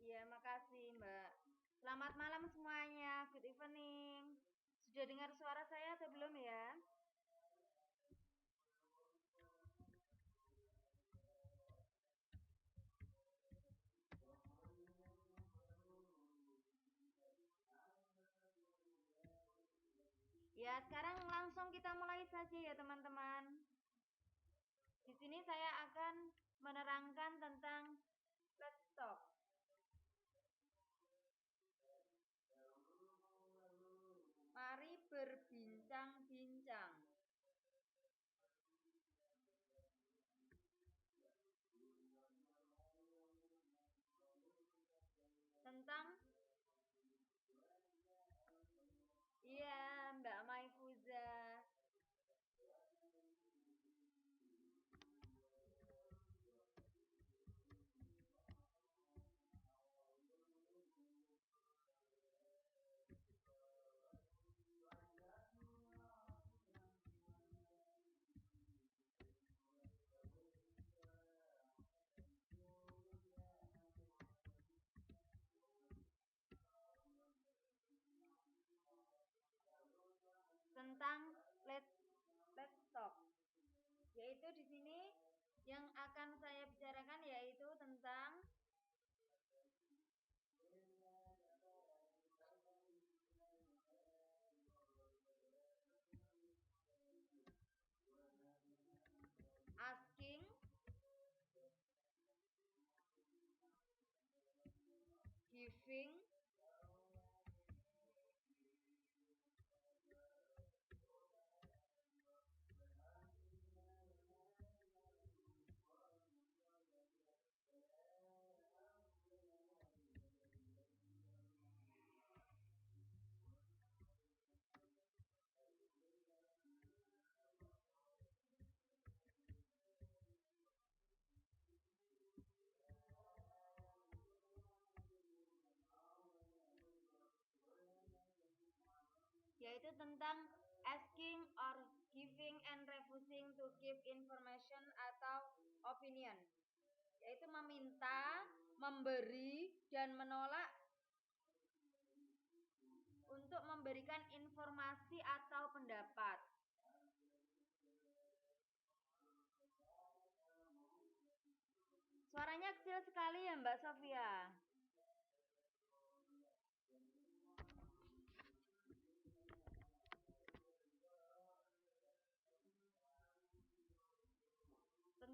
Iya, makasih Mbak. Selamat malam semuanya. Good evening. Sudah dengar suara saya atau belum ya? Ya, sekarang langsung kita mulai saja ya teman-teman. Di sini saya akan menerangkan tentang let's talk. Mari berbincang-bincang. Tentang iya, Mbak Maifuza. Tentang let's talk. Yaitu di sini yang akan saya bicarakan yaitu tentang asking, giving, yaitu tentang asking or giving and refusing to give information atau opinion, yaitu meminta, memberi, dan menolak untuk memberikan informasi atau pendapat. Suaranya kecil sekali ya Mbak Sofia.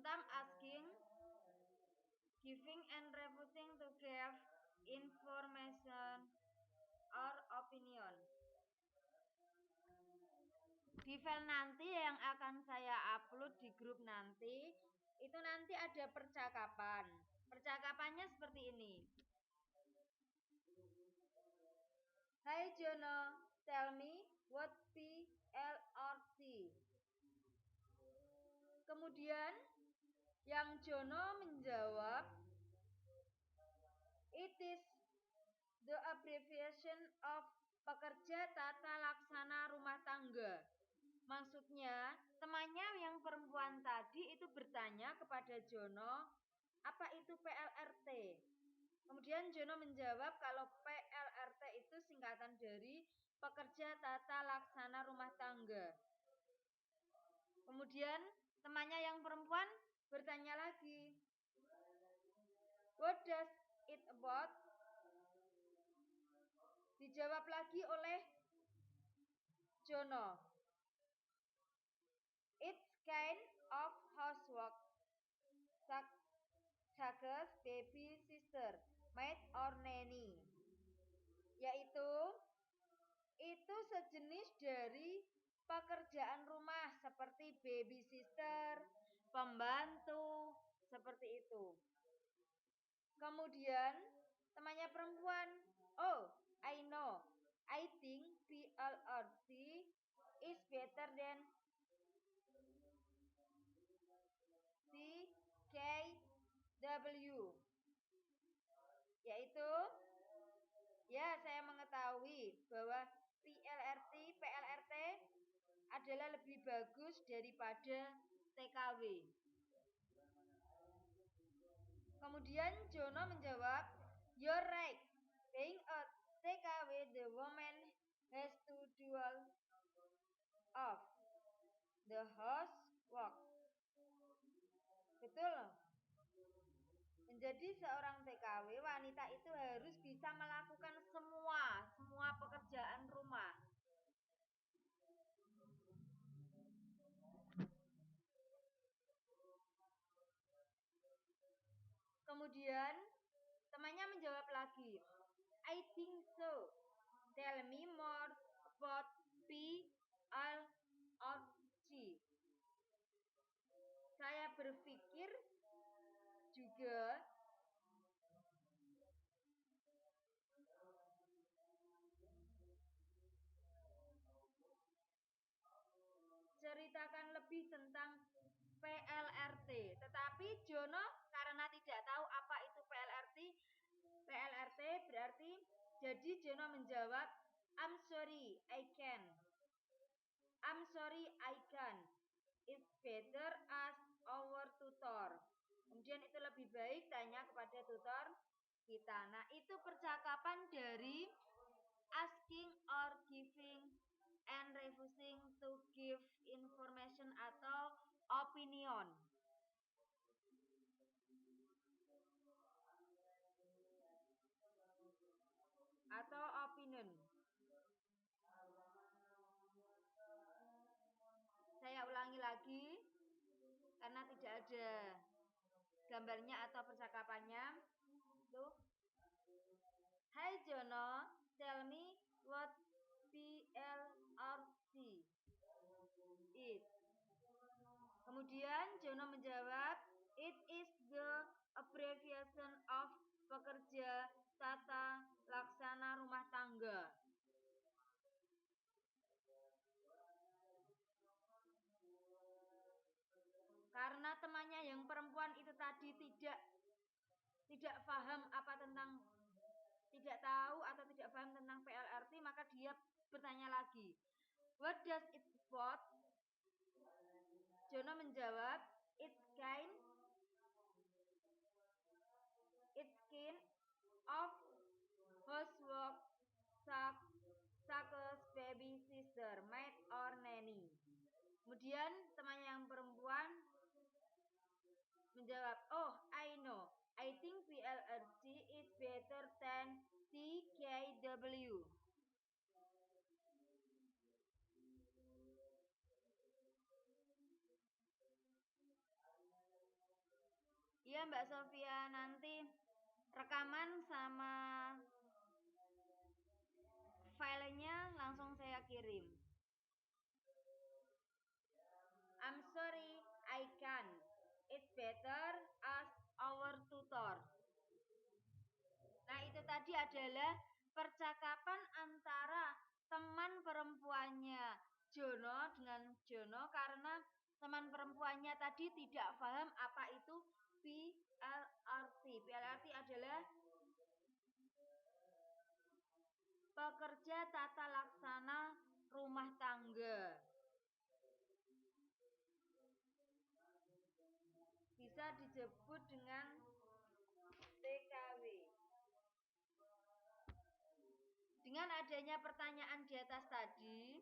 Tentang asking, giving and refusing to give information or opinion. Di file nanti yang akan saya upload di grup nanti, itu nanti ada percakapan. Percakapannya seperti ini. Hai Jono, tell me what PLRT. Kemudian yang Jono menjawab, it is the abbreviation of pekerja tata laksana rumah tangga. Maksudnya, temannya yang perempuan tadi itu bertanya kepada Jono, apa itu PLRT? Kemudian Jono menjawab kalau PLRT itu singkatan dari pekerja tata laksana rumah tangga. Kemudian temannya yang perempuan bertanya lagi, what does it about? Dijawab lagi oleh Jono, it's kind of housework, such as baby sister, maid or nanny. Yaitu itu sejenis dari pekerjaan rumah seperti baby sister, pembantu, seperti itu. Kemudian temannya perempuan, oh I know, I think PLRT is better than CKW. Yaitu, ya saya mengetahui bahwa PLRT adalah lebih bagus daripada TKW. Kemudian Jono menjawab, You're right. Being a takeaway, the woman has to do all of the housework. Betul. Menjadi seorang TKW, wanita itu harus bisa melakukan semua pekerjaan rumah. Kemudian temannya menjawab lagi, I think so. Tell me more about P, L, or G. Saya berpikir juga ceritakan lebih tentang PLRT. Tetapi Jono karena tidak tahu apa itu PLRT berarti jadi Jono menjawab, I'm sorry, I can't. It's better ask our tutor. Kemudian itu lebih baik tanya kepada tutor kita. Nah, itu percakapan dari asking or giving and refusing to give information atau opinion. Atau opinion. Saya ulangi lagi karena tidak ada gambarnya atau percakapannya. Tuh. Hai Jono, tell me what PLRT is. Kemudian Jono menjawab, it is the abbreviation of pekerja tata laksana rumah tangga. Karena temannya yang perempuan itu tadi tidak paham tidak tahu atau tidak paham tentang PLRT, maka dia bertanya lagi, what does it about? Jono menjawab, it's kind of housework such baby sister, maid or nanny. Kemudian temannya yang perempuan menjawab, oh I know, I think PLRT is better than TKW. Iya Mbak Sofia, nanti rekaman sama filenya langsung saya kirim. I'm sorry, I can't. It's better ask our tutor. Nah, itu tadi adalah percakapan antara teman perempuannya Jono dengan Jono karena teman perempuannya tadi tidak paham apa itu PLRT. PLRT adalah pekerja tata laksana rumah tangga. Bisa disebut dengan TKW. Dengan adanya pertanyaan di atas tadi,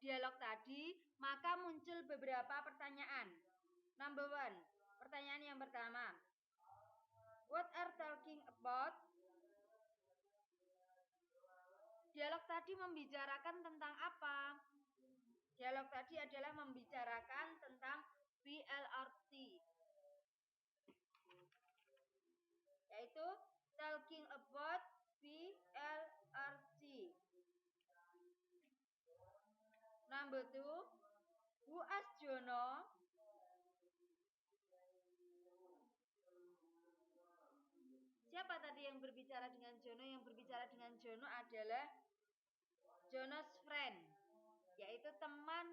dialog tadi, maka muncul beberapa pertanyaan. Number one, pertanyaan yang pertama, what are talking about? Dialog tadi membicarakan tentang apa? Dialog tadi adalah membicarakan tentang PLRT, yaitu talking about PLRT. Number two, who asked Jono? Siapa tadi yang berbicara dengan Jono? Yang berbicara dengan Jono adalah Jono's friend, yaitu teman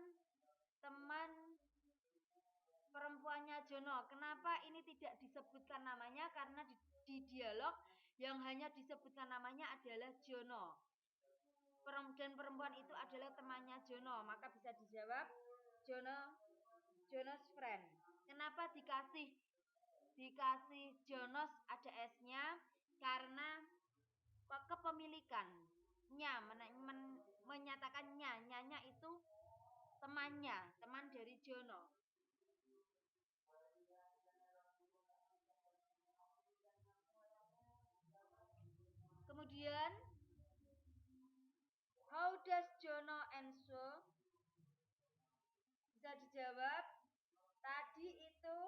perempuannya Jono. Kenapa ini tidak disebutkan namanya? Karena di dialog yang hanya disebutkan namanya adalah Jono. Dan perempuan itu adalah temannya Jono. Maka bisa dijawab Jono's friend. Kenapa dikasih Jonos ada S-nya? Karena kepemilikannya menyatakan nyanya itu teman dari Jono. Kemudian how does Jono answer? Bisa dijawab. Tadi itu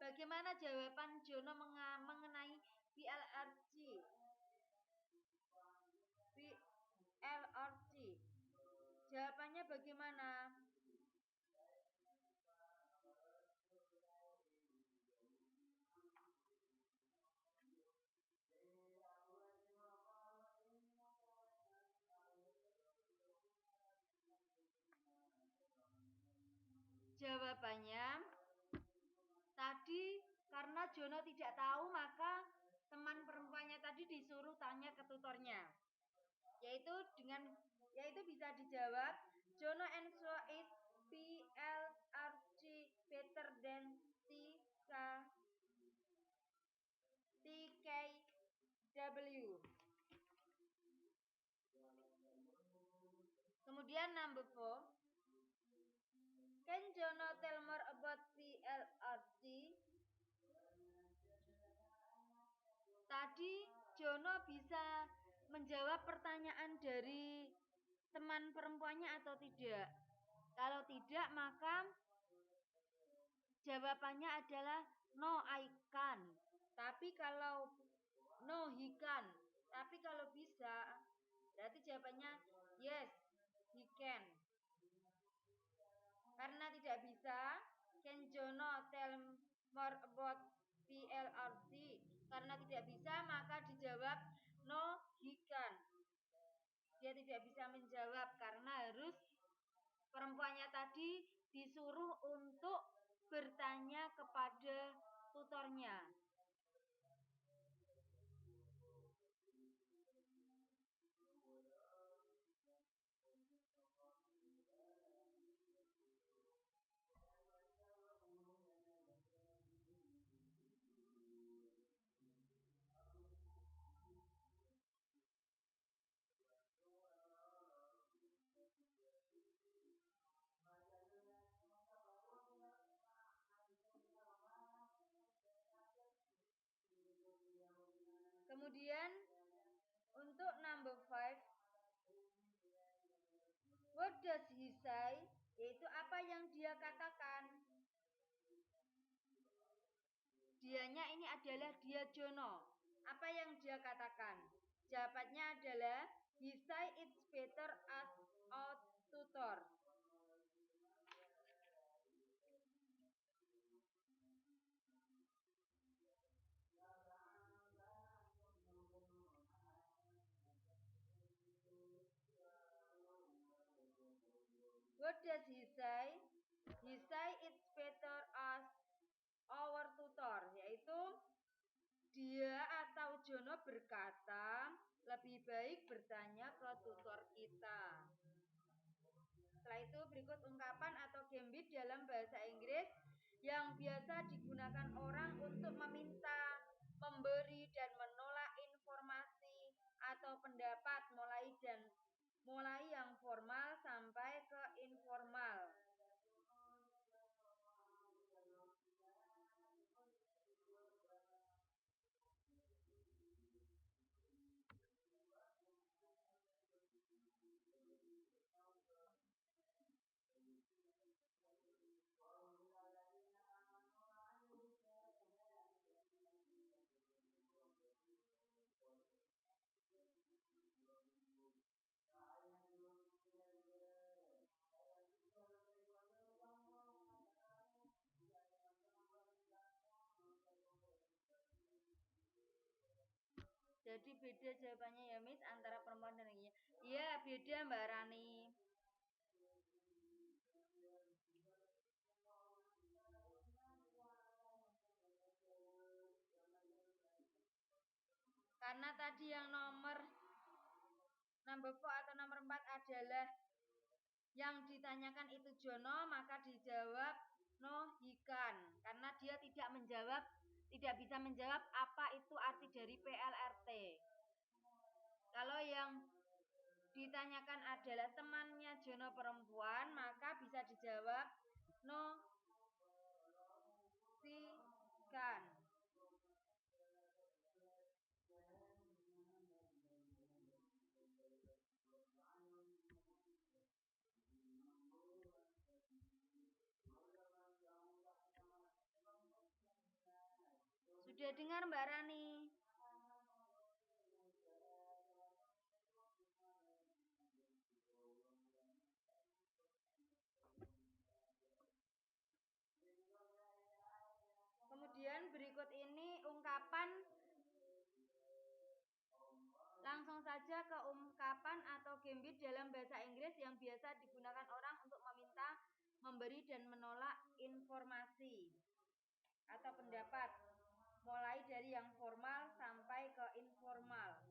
bagaimana jawaban Jono mengenai PLRG? Jawabannya bagaimana? Jawabannya tadi karena Jono tidak tahu maka teman perempuannya tadi disuruh tanya ke tutornya. Yaitu bisa dijawab Jono answer is PLRG better than TKW. Kemudian number 4. Can Jono tell more about PLRG? Tadi Jono bisa menjawab pertanyaan dari teman perempuannya atau tidak? Kalau tidak, maka jawabannya adalah no, I can. Tapi kalau no, he can. Tapi kalau bisa, berarti jawabannya yes, he can. Karena tidak bisa, can Jono tell more about PLRG? Karena tidak bisa, maka dijawab no, he can. Dia tidak bisa menjawab karena harus perempuannya tadi disuruh untuk bertanya kepada tutornya. Kemudian untuk number 5, what does he say? Yaitu apa yang dia katakan. Dianya ini adalah dia Jono. Apa yang dia katakan? Jawabannya adalah he say it's better as a tutor. What does he say? He say it's better as our tutor. Yaitu dia atau Jono berkata lebih baik bertanya ke tutor kita. Setelah itu berikut ungkapan atau gambit dalam bahasa Inggris yang biasa digunakan orang untuk meminta, memberi dan menolak informasi atau pendapat mulai yang formal sampai ke informal. Jadi beda jawabannya ya Miss antara perempuan dan laki. Iya beda Mbak Rani. Karena tadi yang nomor number 4 atau nomor 4 adalah yang ditanyakan itu Jono, maka dijawab no hikan. Karena dia tidak bisa menjawab apa itu arti dari PLRT. Kalau yang ditanyakan adalah temannya Jono perempuan, maka bisa dijawab no sikan. Sudah dengar Mbak Rani? Kemudian berikut ini ungkapan, langsung saja ke ungkapan atau gambit dalam bahasa Inggris yang biasa digunakan orang untuk meminta, memberi dan menolak informasi atau pendapat, mulai dari yang formal sampai ke informal.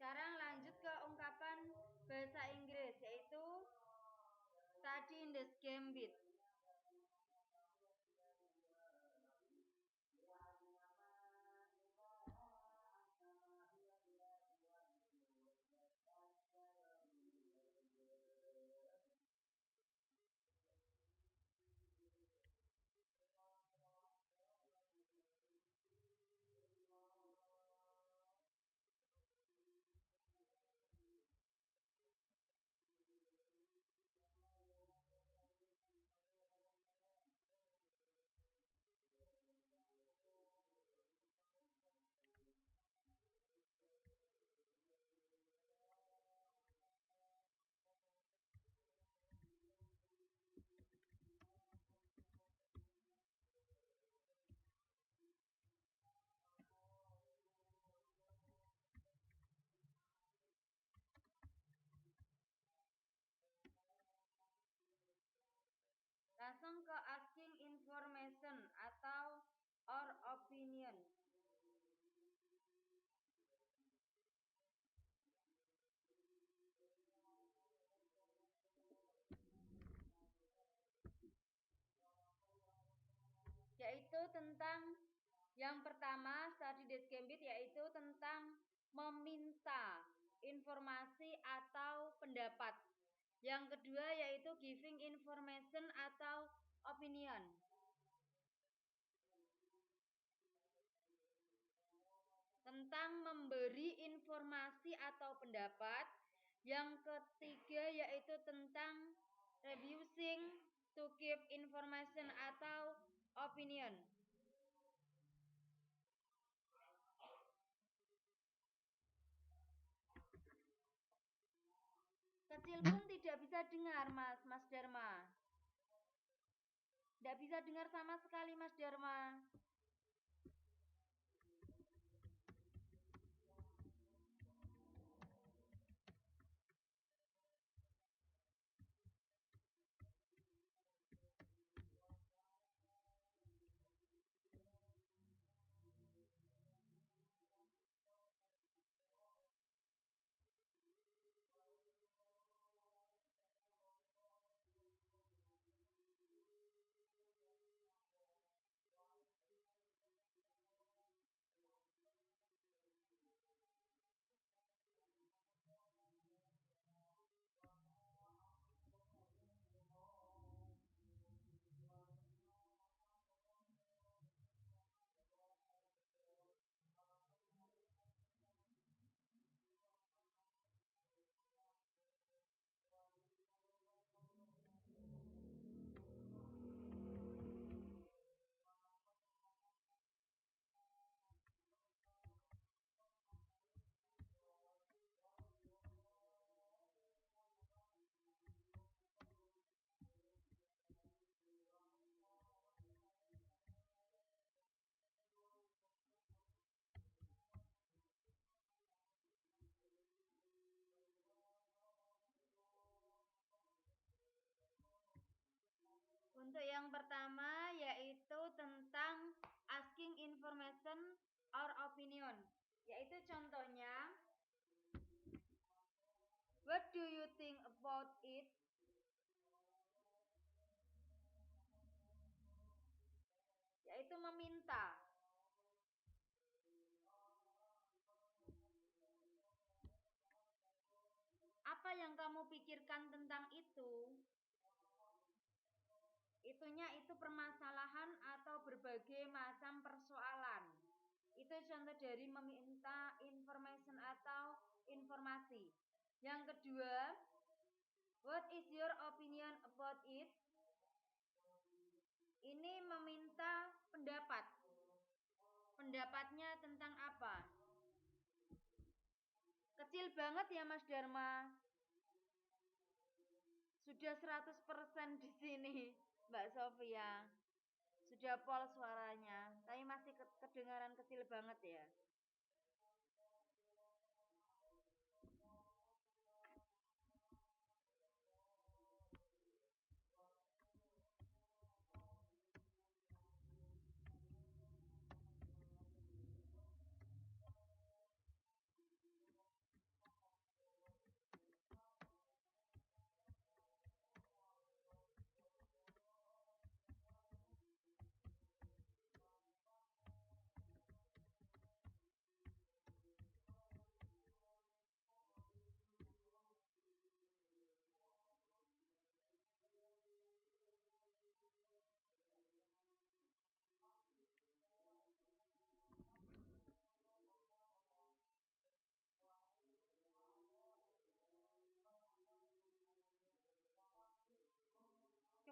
Sekarang lanjut ke ungkapan bahasa Inggris, yaitu study in the gambit. tentang yang pertama, study this gambit, yaitu tentang meminta informasi atau pendapat. Yang kedua yaitu giving information atau opinion. Tentang memberi informasi atau pendapat. Yang ketiga yaitu tentang refusing to give information atau opinion. Kecil pun tidak bisa dengar, Mas Dharma. Tidak bisa dengar sama sekali, Mas Dharma. Untuk yang pertama yaitu tentang asking information or opinion. Yaitu contohnya, what do you think about it? Yaitu meminta. Apa yang kamu pikirkan tentang itu? Itunya itu permasalahan atau berbagai macam persoalan. Itu contoh dari meminta information atau informasi. Yang kedua, what is your opinion about it? Ini meminta pendapat. Pendapatnya tentang apa? Kecil banget ya Mas Dharma. Sudah 100% di sini Mbak Sofia. Sudah pol suaranya, tapi masih kedengaran kecil banget ya.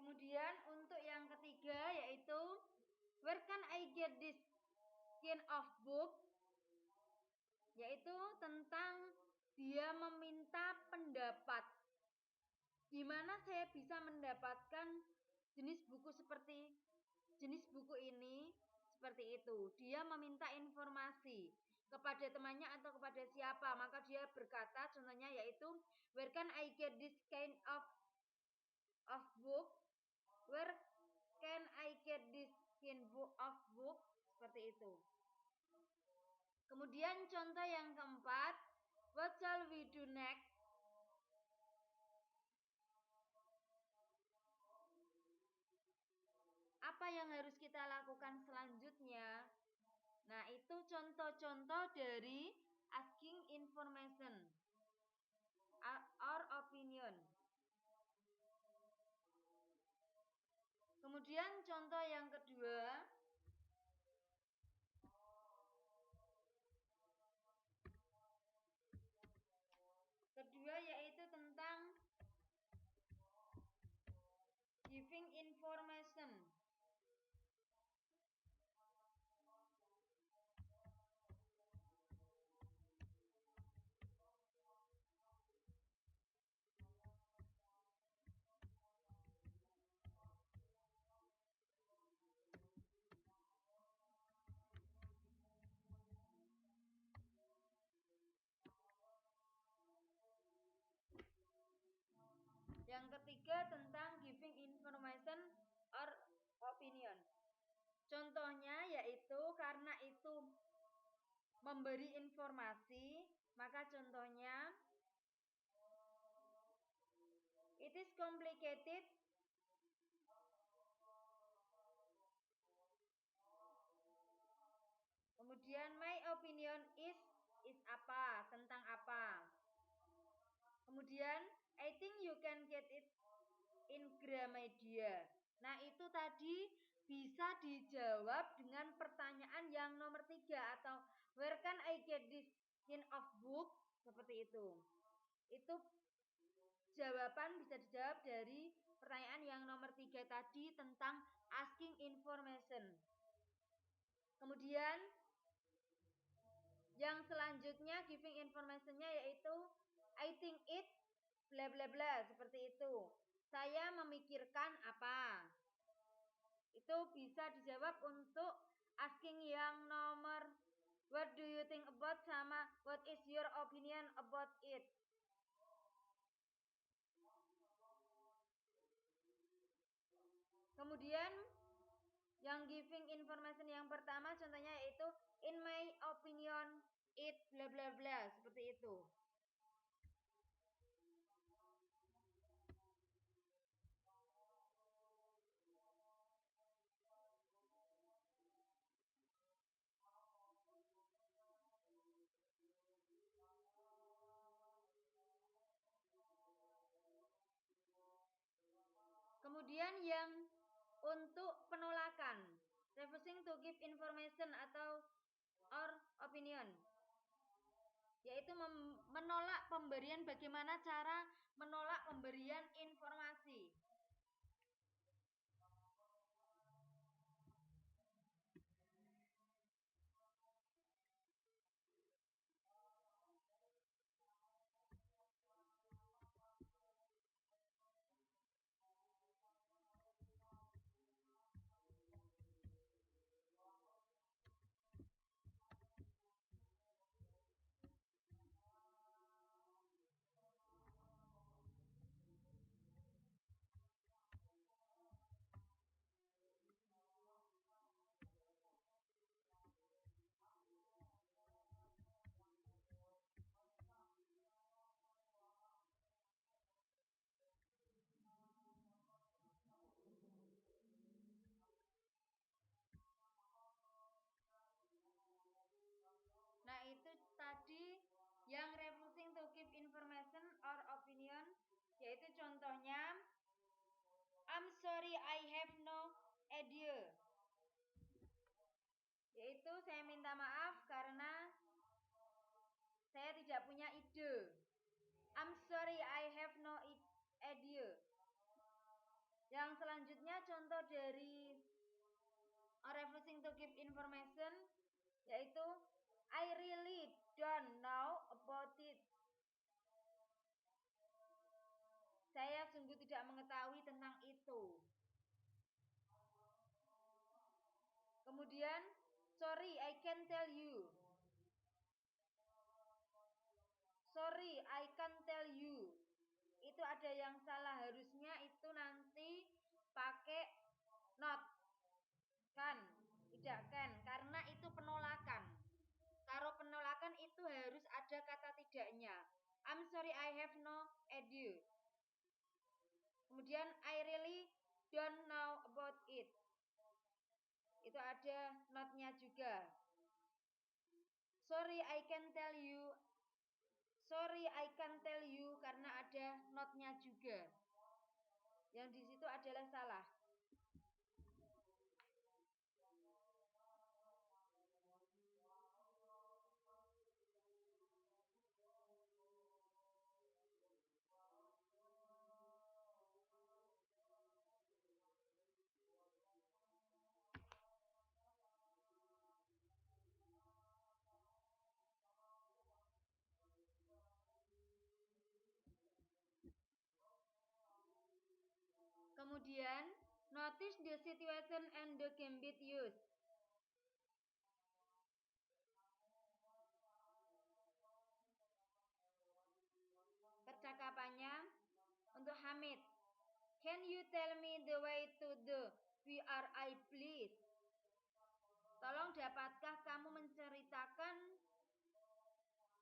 Kemudian untuk yang ketiga yaitu where can I get this kind of book? Yaitu tentang dia meminta pendapat. Gimana saya bisa mendapatkan jenis buku ini seperti itu. Dia meminta informasi kepada temannya atau kepada siapa, maka dia berkata contohnya yaitu where can I get this kind of book? Where can I get this kind of book? Seperti itu. Kemudian contoh yang keempat, what shall we do next? Apa yang harus kita lakukan selanjutnya? Nah, itu contoh-contoh dari asking information or opinion. Kemudian contoh yang kedua, yaitu tentang giving information. Yang ketiga tentang giving information or opinion. Contohnya yaitu karena itu memberi informasi, maka contohnya it is complicated kemudian my opinion is apa, tentang apa. Kemudian I think you can get it in Gramedia. Nah, itu tadi bisa dijawab dengan pertanyaan yang nomor 3 atau where can I get this kind of book? Seperti itu. Itu jawaban bisa dijawab dari pertanyaan yang nomor 3 tadi tentang asking information. Kemudian yang selanjutnya giving information-nya yaitu I think it bla bla bla, seperti itu. Saya memikirkan apa? Itu bisa dijawab untuk asking yang nomor what do you think about sama what is your opinion about it. Kemudian yang giving information yang pertama contohnya yaitu in my opinion it bla bla bla, seperti itu. Kemudian yang untuk penolakan, refusing to give information atau or opinion, yaitu menolak pemberian, bagaimana cara menolak pemberian informasi. Nah, itu tadi yang refusing to give information or opinion, yaitu contohnya I'm sorry I have no idea, yaitu saya minta maaf karena saya tidak punya ide. I'm sorry I have no idea. Yang selanjutnya contoh dari refusing to give information yaitu I really don't know about it. Saya sungguh tidak mengetahui tentang itu. Kemudian sorry I can't tell you. Sorry I can't tell you. Itu ada yang salah, harusnya itu nanti pakai not kan, tidak kan, karena itu penolakan. Kalau penolakan itu harus ada kata tidaknya. I'm sorry I have no idea. Kemudian I really don't know about it. Itu ada notnya juga. Sorry, I can tell you. Sorry, I can tell you karena ada notnya juga. Yang di situ adalah salah. Kemudian, notice the situation and the gambit used. Percakapannya untuk Hamid. Can you tell me the way to the BRI please? Tolong dapatkah kamu menceritakan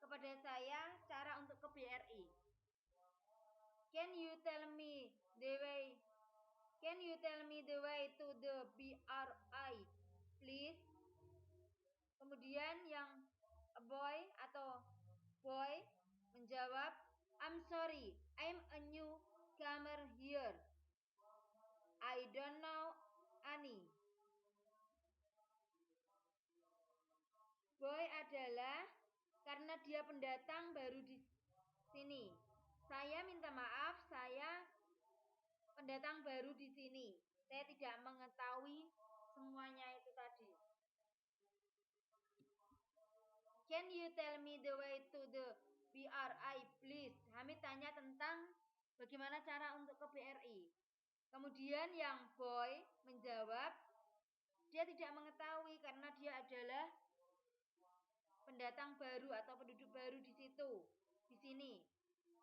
kepada saya cara untuk ke BRI? Can you tell me the way? Can you tell me the way to the BRI please? Kemudian yang boy atau boy menjawab, I'm sorry, I'm a newcomer here. I don't know any. Boy adalah karena dia pendatang baru di sini. Saya minta maaf, saya pendatang baru di sini. Saya tidak mengetahui semuanya itu tadi. Can you tell me the way to the BRI please? Hamid tanya tentang bagaimana cara untuk ke BRI. Kemudian yang boy menjawab, dia tidak mengetahui karena dia adalah pendatang baru atau penduduk baru di situ, di sini.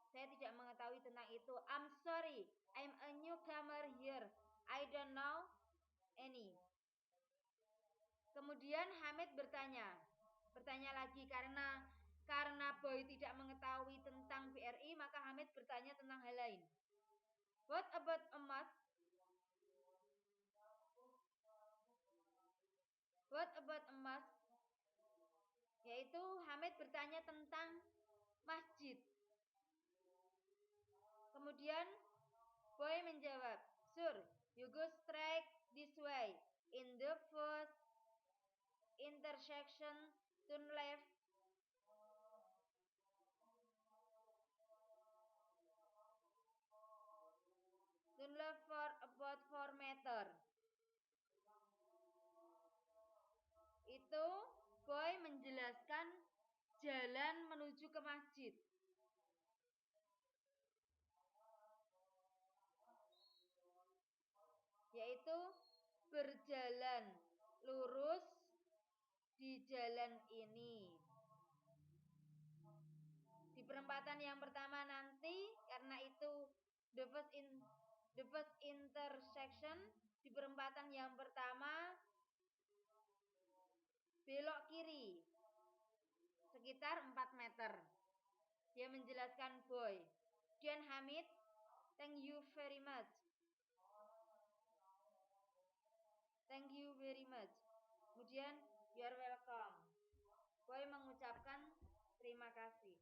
Saya tidak mengetahui tentang itu. I'm sorry, I'm a newcomer here. I don't know any. Kemudian Hamid bertanya lagi karena boy tidak mengetahui tentang BRI, maka Hamid bertanya tentang hal lain. What about emas? What about emas? Yaitu Hamid bertanya tentang masjid. Kemudian boy menjawab, sure, you go straight this way. In the first intersection, turn left. Turn left for about 4 meter. Itu boy menjelaskan jalan menuju ke masjid. Yaitu berjalan lurus di jalan ini. Di perempatan yang pertama nanti, karena itu the first intersection, di perempatan yang pertama belok kiri sekitar 4 meter. Dia menjelaskan boy. Kemudian Hamid, thank you very much. Thank you very much. Kemudian you are welcome. Boy mengucapkan terima kasih.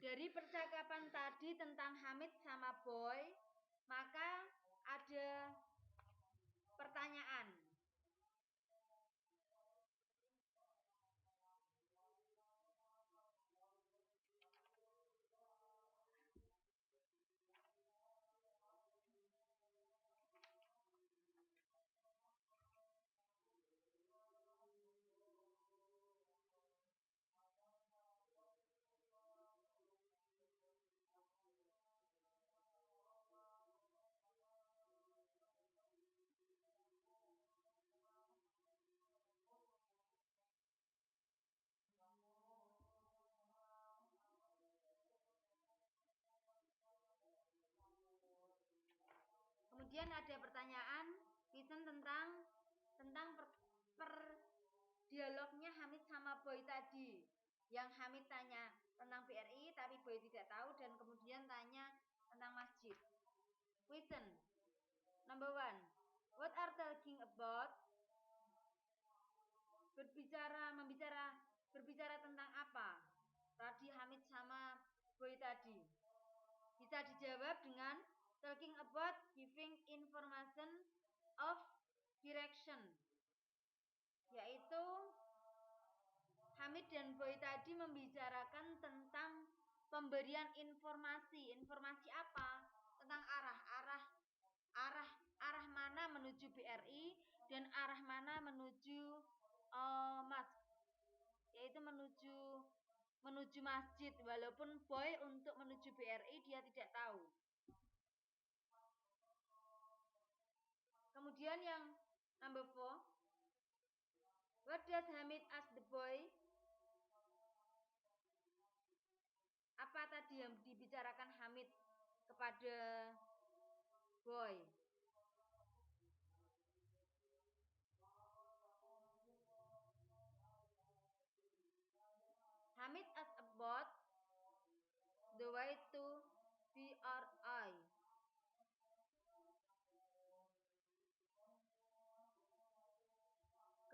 Dari percakapan tadi tentang Hamid sama boy, maka ada pertanyaan. tentang dialognya Hamid sama Boy tadi. Yang Hamid tanya tentang BRI tapi Boy tidak tahu dan kemudian tanya tentang masjid. Question number 1. What are talking about? Berbicara tentang apa? Tadi Hamid sama Boy tadi. Bisa dijawab dengan talking about giving information of direction. Yaitu Hamid dan Boy tadi membicarakan tentang pemberian informasi. Informasi apa? Tentang arah mana menuju BRI dan arah mana menuju yaitu menuju masjid. Walaupun Boy untuk menuju BRI dia tidak tahu. Kemudian yang number 4. What does Hamid ask the boy? Apa tadi yang dibicarakan Hamid kepada Boy? Hamid asked about the way to BRI.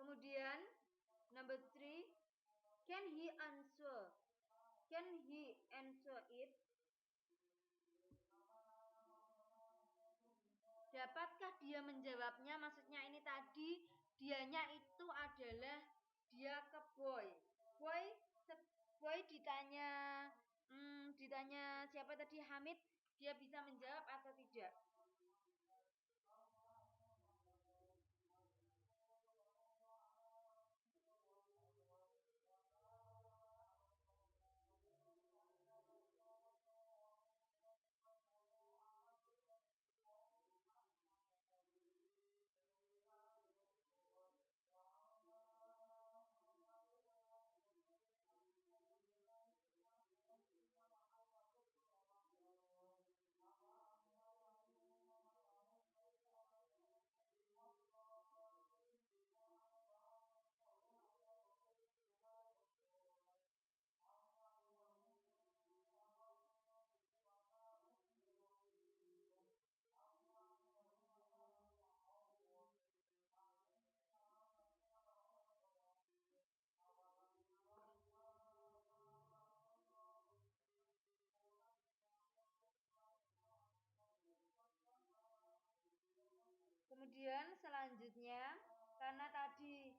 Kemudian number 3, can he answer it? Dapatkah dia menjawabnya? Maksudnya ini tadi dianya itu adalah dia ke Boy. Boy ditanya siapa tadi, Hamid, dia bisa menjawab atau tidak? Kemudian selanjutnya, karena tadi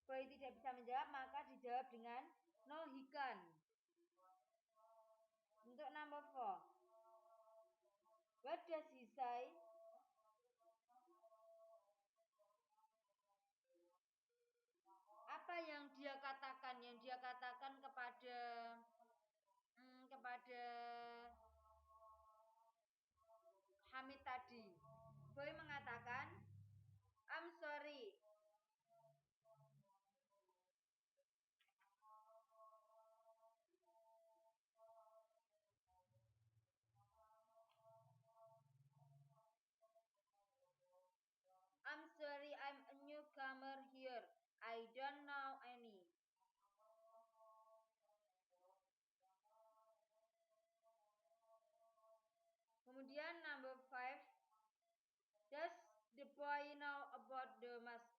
Boy tidak bisa menjawab, maka dijawab dengan no he can't. Untuk number 4. What does he say? Apa yang dia katakan? Yang dia katakan kepada Hamid tadi. Boy mengatakan, I'm sorry. I'm sorry, I'm a newcomer here. I don't know any. Kemudian number 5. Does the boy know about the mosque?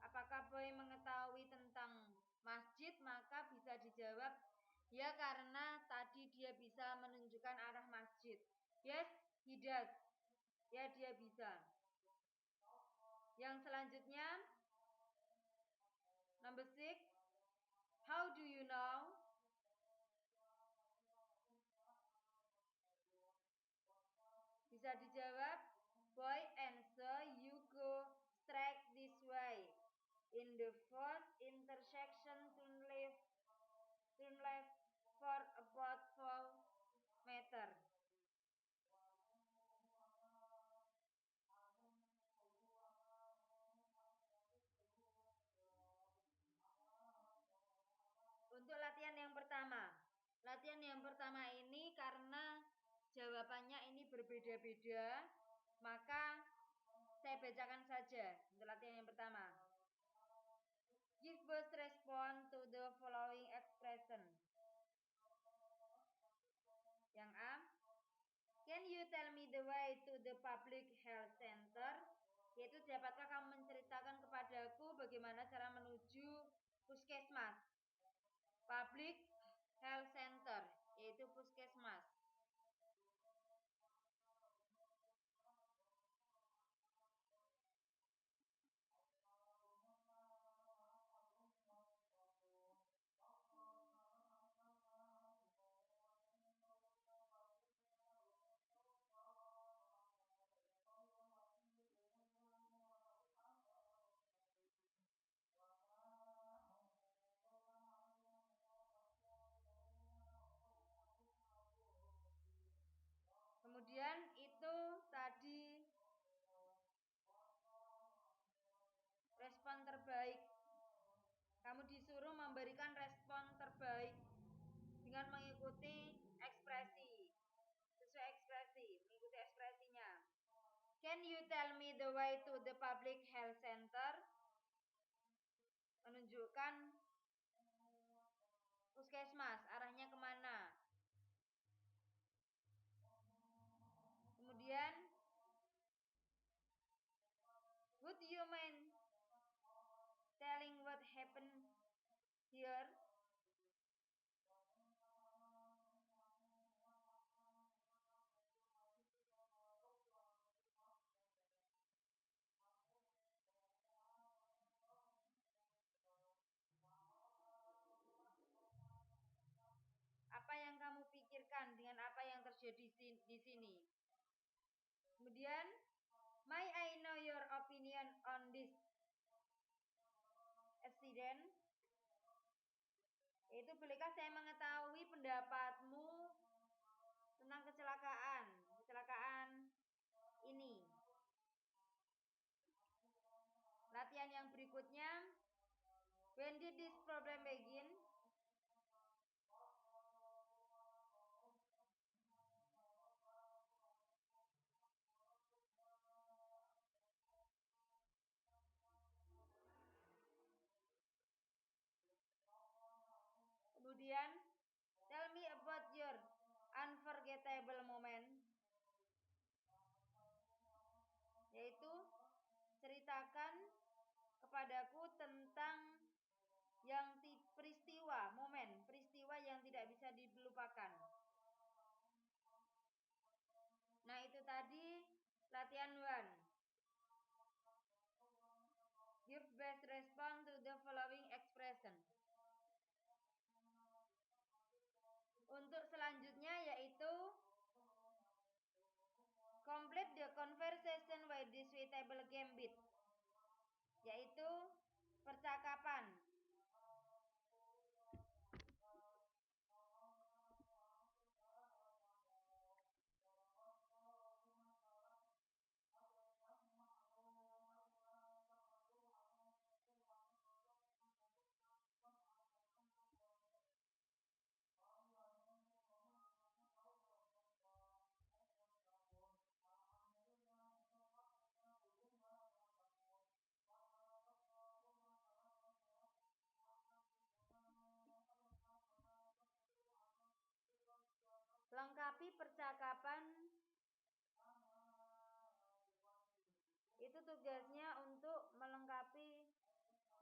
Apakah Boy mengetahui tentang masjid? Maka bisa dijawab ya, karena tadi dia bisa menunjukkan arah masjid. Yes, he does. Ya, dia bisa. Yang selanjutnya number 6. How do you know? Bisa dijawab. Boy answer, you go straight this way. In the first intersection, turn left for about 4 meter. Untuk latihan yang pertama, yang pertama ini karena jawabannya ini berbeda-beda, maka saya bacakan saja untuk latihan yang pertama. Give both response to the following expression. Yang A, can you tell me the way to the public health center? Yaitu dapatkah kamu menceritakan kepadaku bagaimana cara menuju puskesmas? Public health center, yaitu puskesmas. Kemudian itu tadi respon terbaik. Kamu disuruh memberikan respon terbaik dengan mengikuti ekspresi. Sesuai ekspresi, mengikuti ekspresinya. Can you tell me the way to the public health center? Menunjukkan puskesmas, arahnya kemana? Kemudian, would you mind telling what happened here? Apa yang kamu pikirkan dengan apa yang terjadi di sini? Kemudian, may I know your opinion on this accident? Yaitu bolehkah saya mengetahui pendapatmu tentang kecelakaan ini? Latihan yang berikutnya, when did this problem begin? Kemudian, tell me about your unforgettable moment. Yaitu, ceritakan kepadaku tentang yang peristiwa yang tidak bisa dilupakan. Nah, itu tadi latihan 1. Give best response to the following expression. Untuk selanjutnya yaitu complete the conversation with the suitable gambit, yaitu percakapan. Lengkapi percakapan. Itu tugasnya untuk melengkapi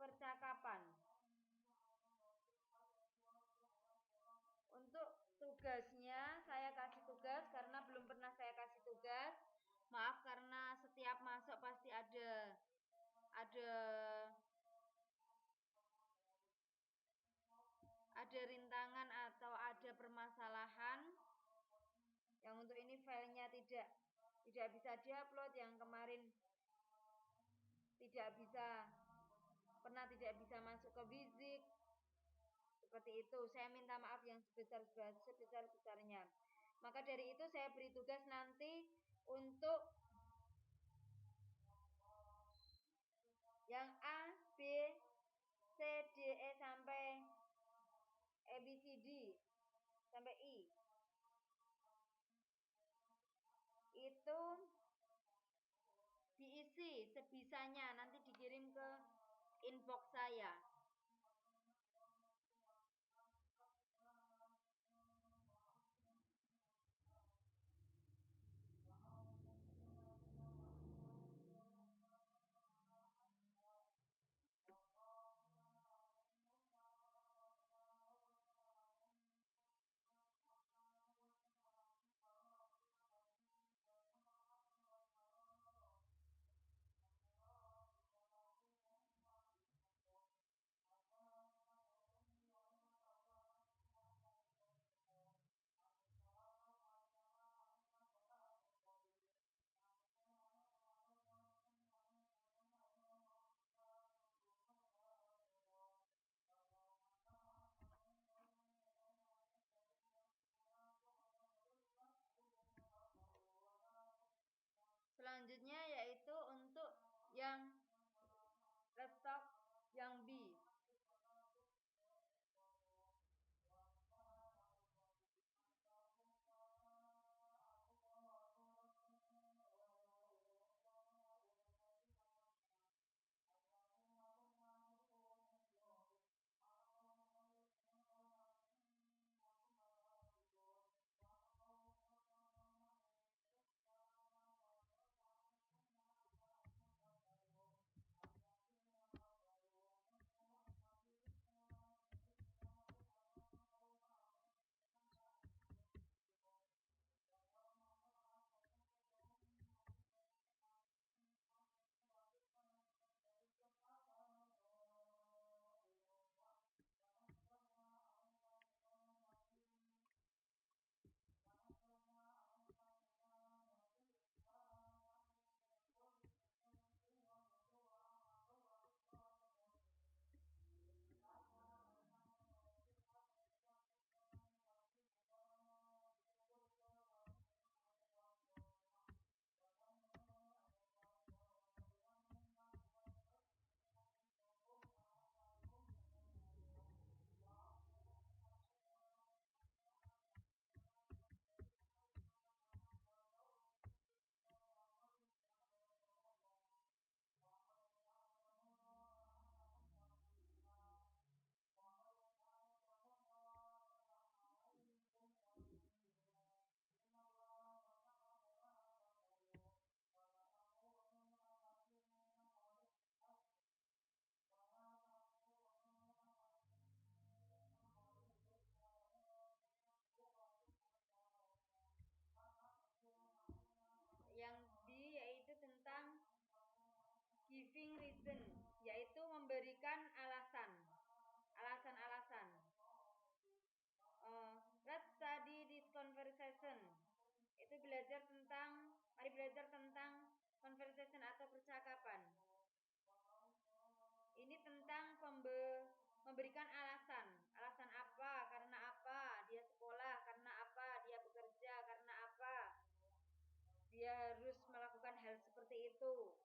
percakapan. Untuk tugasnya saya kasih tugas karena belum pernah saya kasih tugas. Maaf karena setiap masuk pasti ada rintangan atau ada permasalahan. Yang untuk ini filenya tidak bisa diupload, yang kemarin tidak bisa masuk ke Bizik. Seperti itu, saya minta maaf yang sebesar-besarnya. Maka dari itu saya beri tugas nanti untuk yang A, B, C, D, E sampai ABCD. sampai I. Itu diisi sebisanya, nanti dikirim ke inbox saya. Selanjutnya yaitu untuk yang restock yang B. Yang D yaitu tentang giving reason, yaitu memberikan alasan. Let's study this conversation. Itu mari belajar tentang conversation atau percakapan. Ini tentang memberikan alasan. Alasan apa? Karena apa? Dia sekolah. Karena apa? Dia bekerja. Karena apa? Dia harus melakukan hal seperti itu.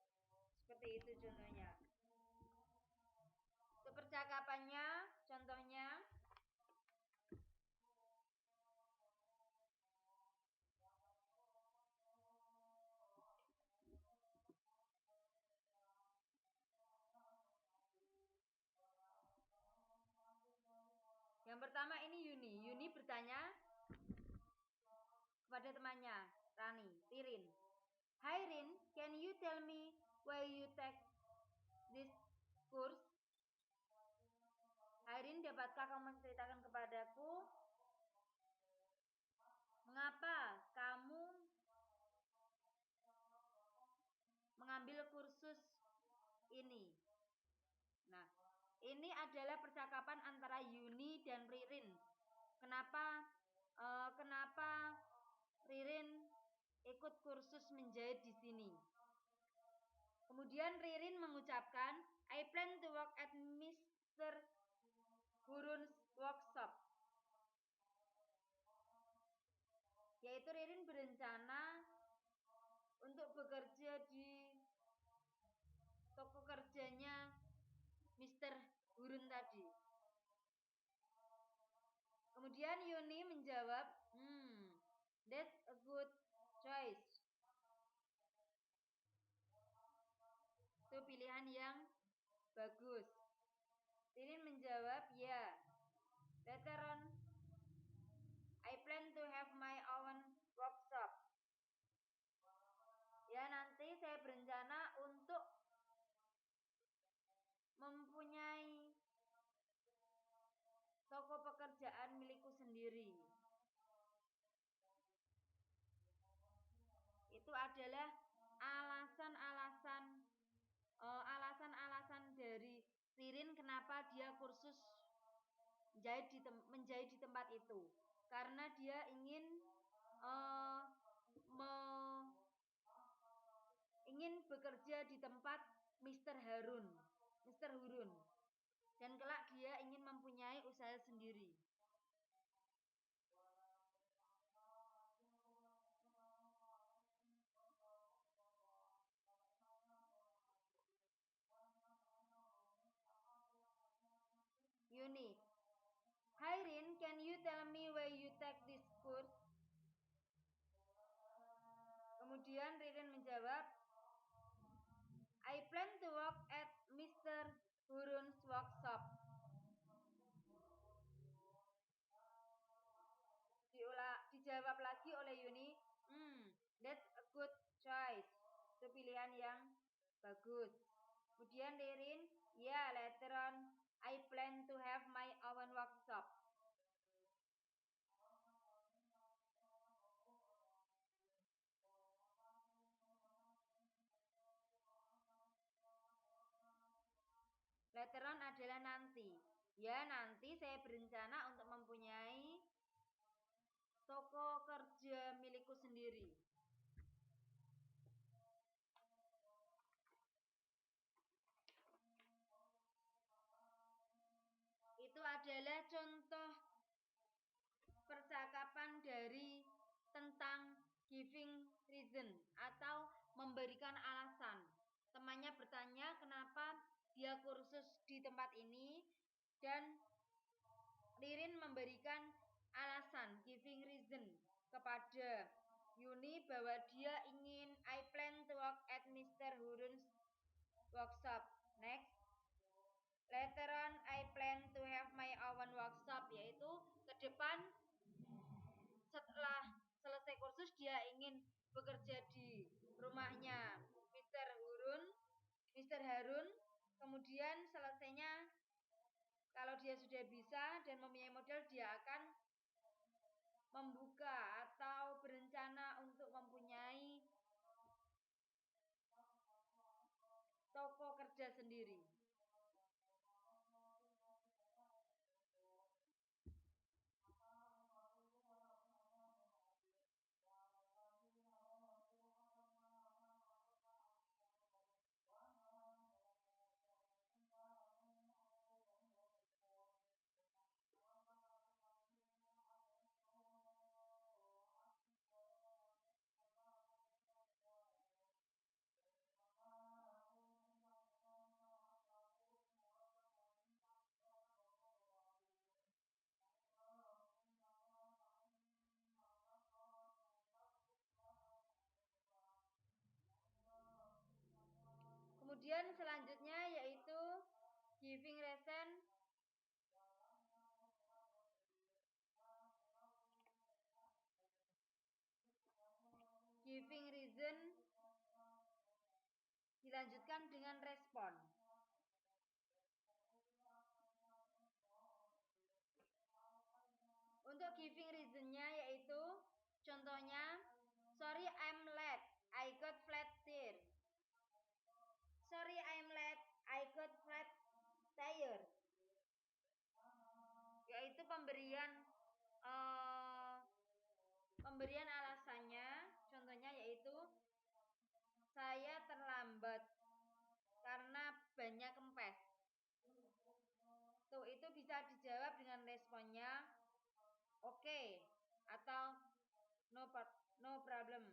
Seperti itu contohnya. Untuk percakapannya, contohnya yang pertama ini Yuni. Yuni bertanya kepada temannya, Ririn. Hi Rin, can you tell me why you take this course? Hai Rin, dapatkah kamu menceritakan kepadaku mengapa kamu mengambil kursus ini? Nah, ini adalah percakapan antara Yuni dan Ririn. Kenapa Ririn ikut kursus menjahit di sini? Kemudian Ririn mengucapkan, I plan to work at Mr. Hurun's workshop. Yaitu Ririn berencana untuk bekerja di toko kerjanya Mr. Hurun tadi. Kemudian Kemudian Yuni menjawab, that's a good choice. Itu pilihan yang bagus. Ririn menjawab, ya. Later on, I plan to have my own workshop. Ya, nanti saya berencana untuk mempunyai toko pekerjaan milikku sendiri. Itu adalah alasan-alasan dari Ririn kenapa dia kursus menjahit di tempat itu. Karena dia ingin ingin bekerja di tempat Mr. Hurun. Dan kelak dia ingin mempunyai usaha sendiri. Yuni, hi Rin, can you tell me where you take this course? Kemudian Ririn menjawab, I plan to work at Mr. Hurun's workshop. Dijawab lagi oleh Yuni, that's a good choice. Itu pilihan yang bagus. Kemudian Ririn, yeah, later on I plan to have my own workshop. Later on adalah nanti. Ya, nanti saya berencana untuk mempunyai toko kerja milikku sendiri. Itu adalah contoh percakapan dari tentang giving reason atau memberikan alasan. Temannya bertanya kenapa dia kursus di tempat ini dan Ririn memberikan alasan giving reason kepada Yuni bahwa dia ingin I plan to work at Mr. Hurun's workshop. Next. Later on I plan to have my own workshop, yaitu ke depan setelah selesai kursus dia ingin bekerja di rumahnya Mr. Harun. Kemudian selesainya kalau dia sudah bisa dan mempunyai modal, dia akan membuka atau berencana untuk mempunyai toko kerja sendiri. Kemudian selanjutnya yaitu giving reason. Giving reason dilanjutkan dengan respon. Untuk giving reasonnya yaitu contohnya, sorry I'm late, I got flat tire. Sorry I'm late, I got flat tire. Yaitu pemberian alasannya, contohnya yaitu saya terlambat karena bannya kempes. Tuh, itu bisa dijawab dengan responnya okay atau no problem.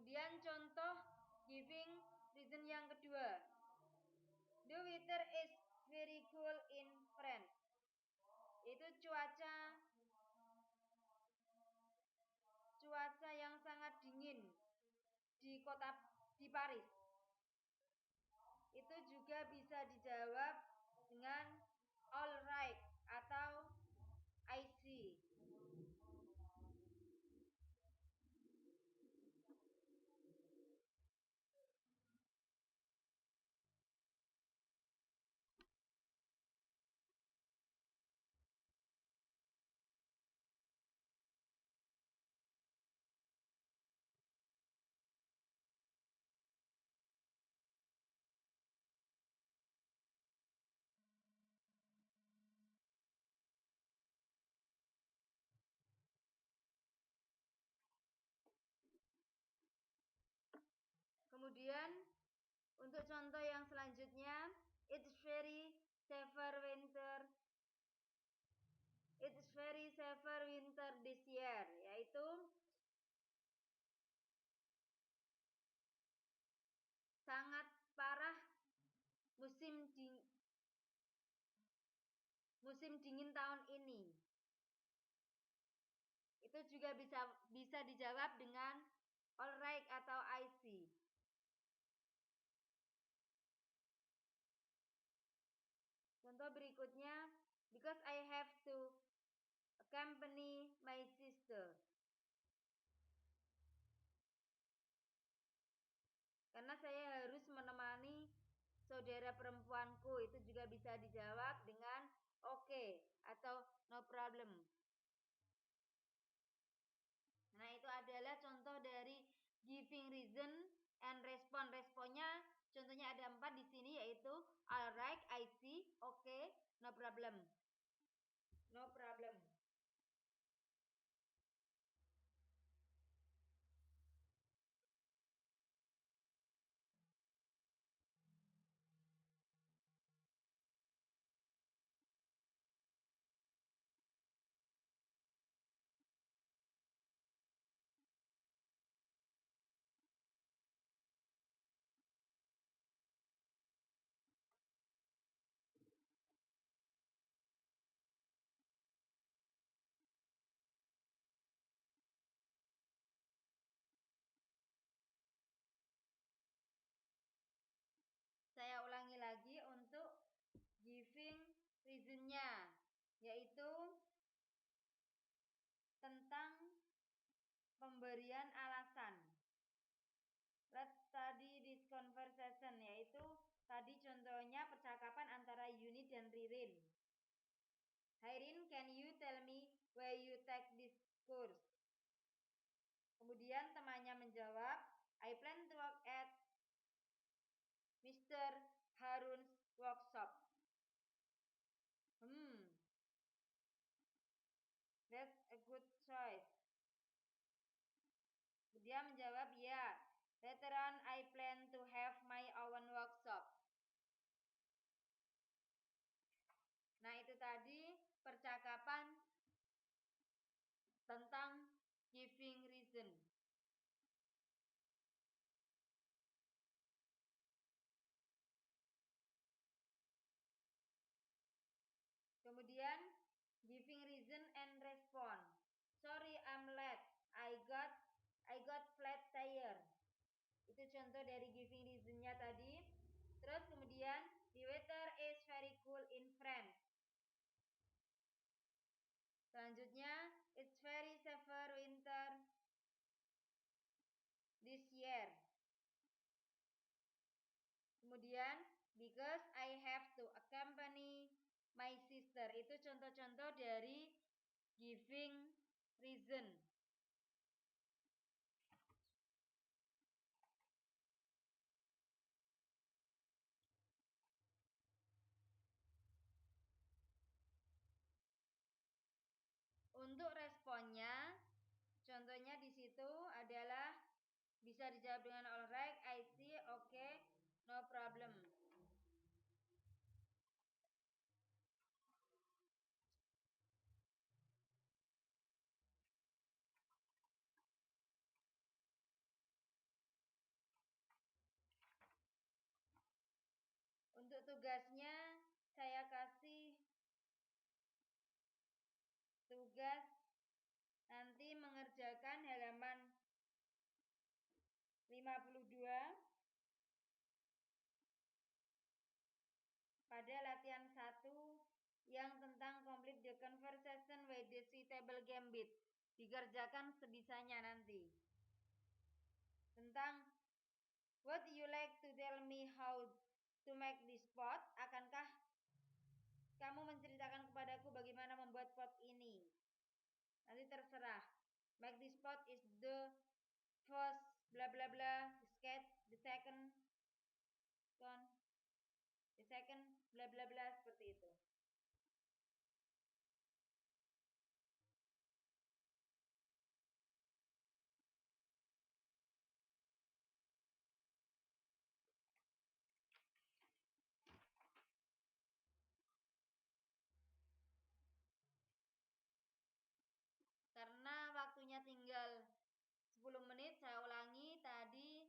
Kemudian contoh giving reason yang kedua. The weather is very cool in France. Itu cuaca yang sangat dingin di Paris. Itu juga bisa dijawab dengan alright atau I see. Kemudian untuk contoh yang selanjutnya, it's very severe winter. It's very severe winter this year, yaitu sangat parah musim dingin tahun ini. Itu juga bisa dijawab dengan alright atau I see. Contoh berikutnya, because I have to accompany my sister. Karena saya harus menemani saudara perempuanku, itu juga bisa dijawab dengan okay atau no problem. Nah, itu adalah contoh dari giving reason and respond. Responnya contohnya ada 4 di sini, yaitu alright, I see, okay, no problem. No problem. Saya ulangi lagi untuk giving reason-nya, yaitu tentang pemberian alasan. Let's study this conversation, yaitu tadi contohnya percakapan antara Yuni dan Ririn. Hi Rin, can you tell me why you take this course? Kemudian temannya menjawab, I plan to work at Mr. Harun's workshop. That's a good choice. Dia menjawab, ya. Later on, I plan to have my own workshop. Nah, itu tadi percakapan tentang giving reason. Kemudian, giving reason and respond. Sorry, I'm late. I got flat tire. Itu contoh dari giving reason-nya tadi. Terus kemudian, the weather is very cool in France. Selanjutnya, it's very severe winter this year. Kemudian, because I have to accompany my sister. Itu contoh-contoh dari giving reason. Untuk responnya, contohnya di situ adalah bisa dijawab dengan alright, I see, okay, no problem. Untuk tugasnya saya kasih tugas nanti mengerjakan halaman 52 pada latihan 1 yang tentang complete the conversation with the suitable gambit. Dikerjakan sebisanya nanti. Tentang would you like to tell me how to make this pot? Akankah kamu menceritakan kepadaku bagaimana membuat pot ini? Nanti terserah. Make this pot is the first bla bla bla sketch, the second one, the second bla bla bla, seperti itu. Karena waktunya tinggal 10 menit, saya ulangi tadi.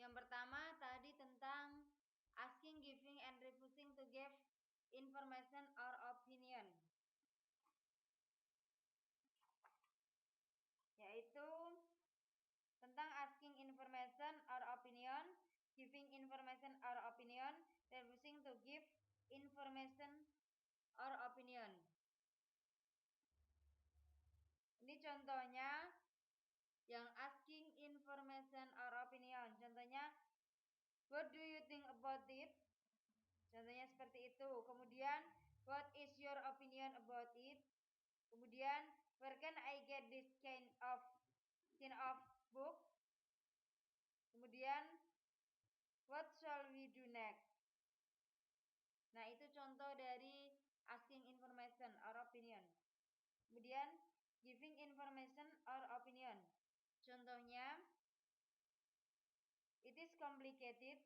Yang pertama tadi tentang asking, giving, and refusing to give information or opinion. Yaitu tentang asking information or opinion, giving information or opinion, refusing to give information or opinion. Ini contohnya yang asking information or opinion. Contohnya, what do you think about it? Contohnya seperti itu. Kemudian, what is your opinion about it? Kemudian, where can I get this kind of book? Kemudian, what shall we do next? Nah, itu contoh dari asking information or opinion. Kemudian, giving information or opinion. Contohnya, it is complicated.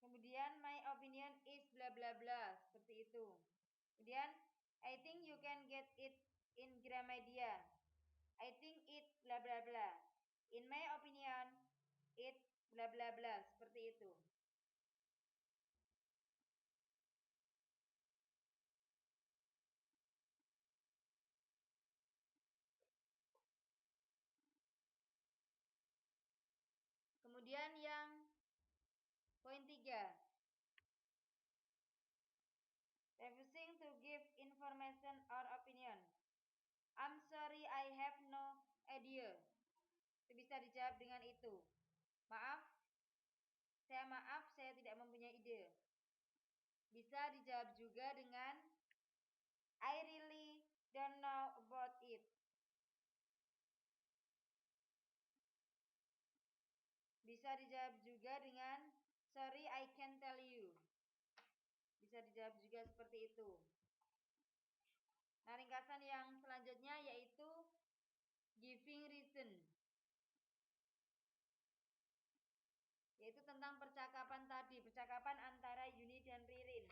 Kemudian, my opinion is bla bla bla, seperti itu. Kemudian, I think you can get it in Gramedia. I think it bla bla bla. In my opinion, it bla bla bla, seperti itu. Kemudian yang poin 3. Refusing to give information or opinion. I'm sorry, I have no idea. Itu bisa dijawab dengan itu. Maaf, saya tidak mempunyai ide. Bisa dijawab juga dengan I really don't know about it. Bisa dijawab juga dengan sorry, I can't tell you. Bisa dijawab juga seperti itu. Nah, ringkasan yang selanjutnya yaitu giving reason. Yaitu tentang percakapan tadi, percakapan antara Yuni dan Ririn.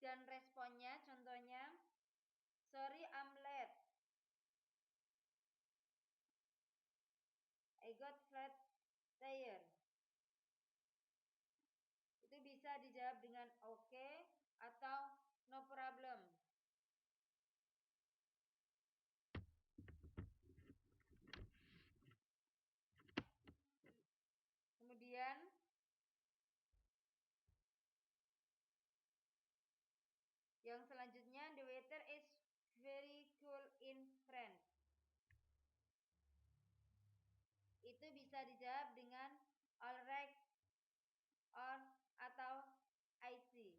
dan responnya, contohnya, sorry I'm late, I got flat tire. Itu bisa dijawab dengan oke atau no problem. Kemudian yang selanjutnya, the weather is very cool in France. Itu bisa dijawab dengan alright or atau I see.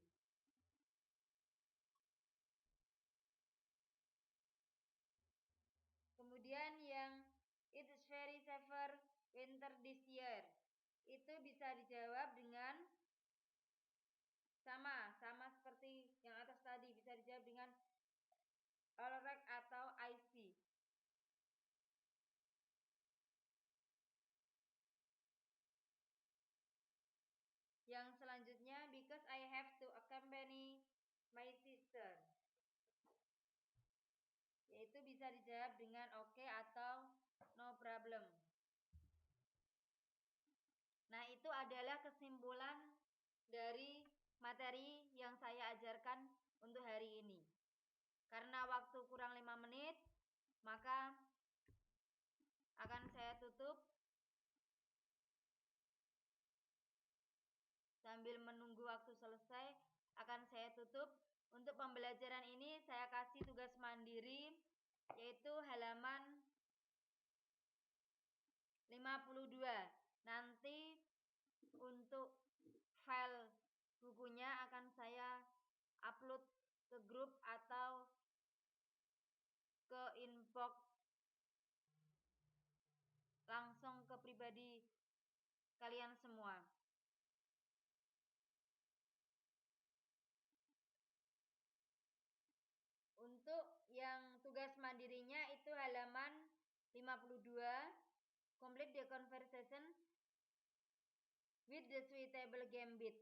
Kemudian yang it is very severe winter this year. Itu bisa dijawab dengan sama seperti yang atas tadi, bisa dijawab dengan alright atau I see. Yang selanjutnya, because I have to accompany my sister. Yaitu bisa dijawab dengan oke atau no problem. Nah, itu adalah kesimpulan dari materi yang saya ajarkan untuk hari ini. Karena waktu kurang 5 menit, maka akan saya tutup. Sambil menunggu waktu selesai, akan saya tutup. Untuk pembelajaran ini saya kasih tugas mandiri, yaitu halaman 52. Nanti untuk file bukunya akan saya upload ke grup atau ke inbox langsung ke pribadi kalian semua. Untuk yang tugas mandirinya itu halaman 52, complete the conversation with the suitable gambit.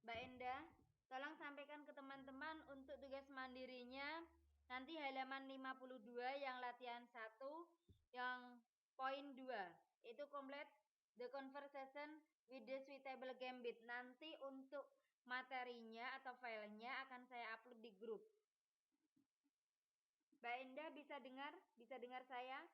Mbak Enda, tolong sampaikan ke teman-teman untuk tugas mandirinya nanti halaman 52 yang latihan 1, yang poin 2. Itu complete the conversation with the suitable gambit. Nanti untuk materinya atau filenya akan saya upload di grup. Mbak Enda bisa dengar saya?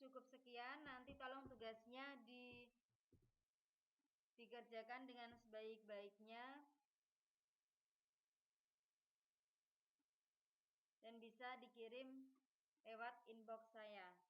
cukup sekian. Nanti tolong tugasnya dikerjakan dengan sebaik-baiknya dan bisa dikirim lewat inbox saya.